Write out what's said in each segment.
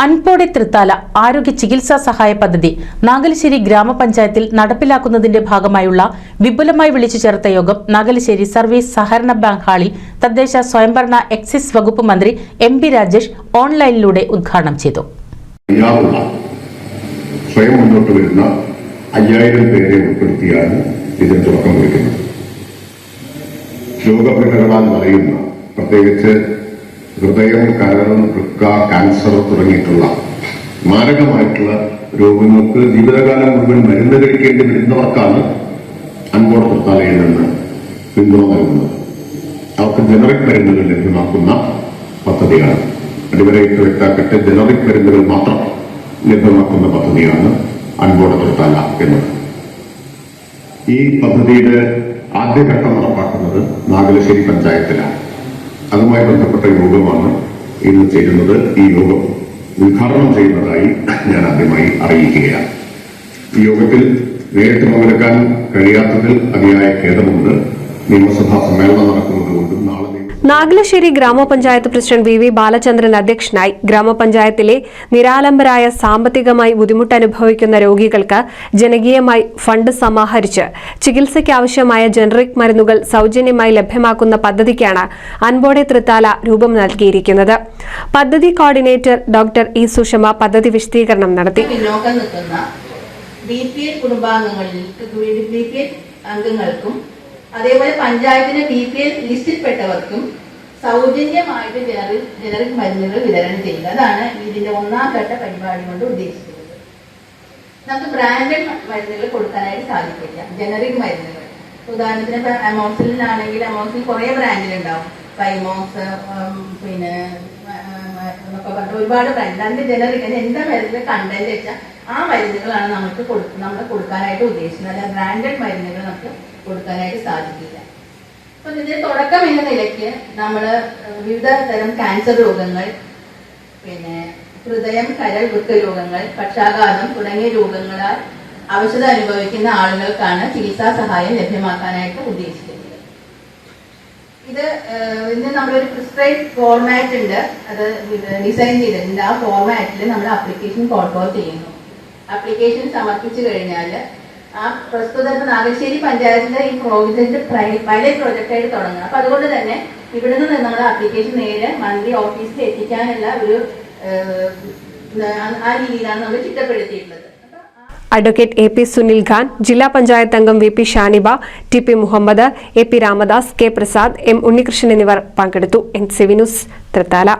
അൻപോടെ തൃത്താല ആരോഗ്യ ചികിത്സാ സഹായ പദ്ധതി നാഗലശ്ശേരി ഗ്രാമപഞ്ചായത്തിൽ നടപ്പിലാക്കുന്നതിന്റെ ഭാഗമായുള്ള വിപുലമായി വിളിച്ചു ചേർത്ത യോഗം നാഗലശ്ശേരി സർവീസ് സഹകരണ ബാങ്ക് ഹാളിൽ തദ്ദേശ സ്വയംഭരണ എക്സൈസ് വകുപ്പ് മന്ത്രി എം പി രാജേഷ് ഓൺലൈനിലൂടെ ഉദ്ഘാടനം ചെയ്തു. സ്വയം മുന്നോട്ട് വരുന്ന 5000 പേരെ ഉൾപ്പെടുത്തിയാണ് ഇതിന് തുടക്കം കുറിക്കുന്നത്. രോഗപീഠകളാൽ അറിയുന്ന പ്രത്യേകിച്ച് ഹൃദയം, കരൾ, വൃക്ക, ക്യാൻസർ തുടങ്ങിയിട്ടുള്ള മാരകമായിട്ടുള്ള രോഗങ്ങൾക്ക് ജീവിതകാലം മുഴുവൻ മരുന്ന് കഴിക്കേണ്ടി വരുന്നവർക്കാണ് അൻപോടെ തൃത്താലയിൽ നിന്ന് പിന്തുണ നൽകുന്നത്. അവർക്ക് ജനറിക് മരുന്നുകൾ ലഭ്യമാക്കുന്ന പദ്ധതിയാണ്. അടിവരയിട്ട് വ്യക്താക്കട്ടെ, ജനറിക് മരുന്നുകൾ മാത്രം ലഭ്യമാക്കുന്ന പദ്ധതിയാണ് അൻപോടെ തൃത്താല എന്നത്. ഈ പദ്ധതിയുടെ ആദ്യഘട്ടം നടപ്പാക്കുന്നത് നാഗലശ്ശേരി പഞ്ചായത്തിലാണ്. അതുമായി ബന്ധപ്പെട്ട യോഗമാണ് ഇന്ന് ചേരുന്നത്. ഈ യോഗം ഉദ്ഘാടനം ചെയ്യുന്നതായി ഞാൻ ആദ്യമായി അറിയിക്കുകയാണ്. ഈ യോഗത്തിൽ നേരിട്ട് പങ്കെടുക്കാൻ കഴിയാത്തതിൽ അതിയായ ഖേദമുണ്ട്. നിയമസഭാ സമ്മേളനം നടക്കുന്നതുകൊണ്ടും നാളെ നാഗലശ്ശേരി ഗ്രാമപഞ്ചായത്ത് പ്രസിഡന്റ് വി ബാലചന്ദ്രൻ അധ്യക്ഷനായി. ഗ്രാമപഞ്ചായത്തിലെ നിരാലംബരായ സാമ്പത്തികമായി ബുദ്ധിമുട്ടനുഭവിക്കുന്ന രോഗികൾക്ക് ജനകീയമായി ഫണ്ട് സമാഹരിച്ച് ചികിത്സയ്ക്കാവശ്യമായ ജനറിക് മരുന്നുകൾ സൗജന്യമായി ലഭ്യമാക്കുന്ന പദ്ധതിക്കാണ് അൻപോടെ തൃത്താല രൂപം നൽകിയിരിക്കുന്നത്. പദ്ധതി കോർഡിനേറ്റർ ഡോക്ടർ ഇ സുഷമ പദ്ധതി വിശദീകരണം നടത്തി. അതേപോലെ പഞ്ചായത്തിന് BPL ലിസ്റ്റിൽപ്പെട്ടവർക്കും സൗജന്യമായിട്ട് ജനറിക് മരുന്നുകൾ വിതരണം ചെയ്യുക. അതാണ് ഇതിന്റെ ഒന്നാം ഘട്ട പരിപാടി കൊണ്ട് ഉദ്ദേശിക്കുന്നത്. നമുക്ക് ബ്രാൻഡഡ് മരുന്നുകൾ കൊടുക്കാനായിട്ട് സാധിക്കില്ല. ജനറിക് മരുന്നുകൾ, ഉദാഹരണത്തിന് ഇപ്പൊ അമോസിലാണെങ്കിൽ അമോസിൽ കുറെ ബ്രാൻഡിലുണ്ടാവും. പൈമോസ്, പിന്നെ എന്നൊക്കെ പറഞ്ഞിട്ട് ഒരുപാട് ബ്രാൻഡ്. അതിന്റെ ജനറിക് എന്താ മരുന്നിൽ കണ്ടന്റ് വെച്ചാൽ ആ മരുന്നുകളാണ് നമ്മൾ കൊടുക്കാനായിട്ട് ഉദ്ദേശിക്കുന്നത്. അല്ല ബ്രാൻഡഡ് മരുന്നുകൾ നമുക്ക് കൊടുക്കാനായിട്ട് സാധിക്കില്ല. അപ്പൊ ഇതിന്റെ തുടക്കം എന്ന നിലയ്ക്ക് നമ്മൾ വിവിധ തരം ക്യാൻസർ രോഗങ്ങൾ, പിന്നെ ഹൃദയം, കരൾ, വൃക്ക രോഗങ്ങൾ, പക്ഷാഘാതം തുടങ്ങിയ രോഗങ്ങളാൽ അവശത അനുഭവിക്കുന്ന ആളുകൾക്കാണ് ചികിത്സാ സഹായം ലഭ്യമാക്കാനായിട്ട് ഉദ്ദേശിക്കുന്നത്. ഇത് ഇന്ന് നമ്മളൊരു പ്രിസ്ക്രൈബ് ഫോർമാറ്റ് ഉണ്ട്, അത് ഡിസൈൻ ചെയ്തിട്ടുണ്ട്. ആ ഫോർമാറ്റിൽ നമ്മൾ ആപ്ലിക്കേഷൻ ഫോർവേഡ് ചെയ്യുന്നു. ആപ്ലിക്കേഷൻ സമർപ്പിച്ചു കഴിഞ്ഞാൽ ആ പ്രസ്തുത നാഗലശ്ശേരി പഞ്ചായത്തിന്റെ ഈ പ്രോജക്റ്റ് പൈലറ്റ് പ്രോജക്റ്റായിട്ട് തുടങ്ങുക. അപ്പൊ അതുകൊണ്ട് തന്നെ ഇവിടെ നിന്ന് നമ്മുടെ ആപ്ലിക്കേഷൻ നേരെ മന്ത്രി ഓഫീസിൽ എത്തിക്കാനുള്ള ഒരു ആ രീതിയിലാണ് നമ്മൾ ചിട്ടപ്പെടുത്തിയിട്ടുള്ളത്. അഡ്വക്കേറ്റ് AP സുനിൽ ഖാൻ, ജില്ലാ പഞ്ചായത്ത് അംഗം VP Shaniba, TP Muhammad, AP Ramadas, K Prasad, M Unnikrishnan എന്നിവർ പങ്കെടുത്തു. NCV news, Thrithala.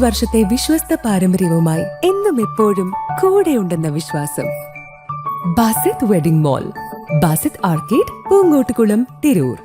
വർഷത്തെ വിശ്വസ്ത പാരമ്പര്യവുമായി എന്നും എപ്പോഴും കൂടെയുണ്ടെന്ന വിശ്വാസം. Basith wedding mall, Basith arcade, Poongottukulam, Tirur.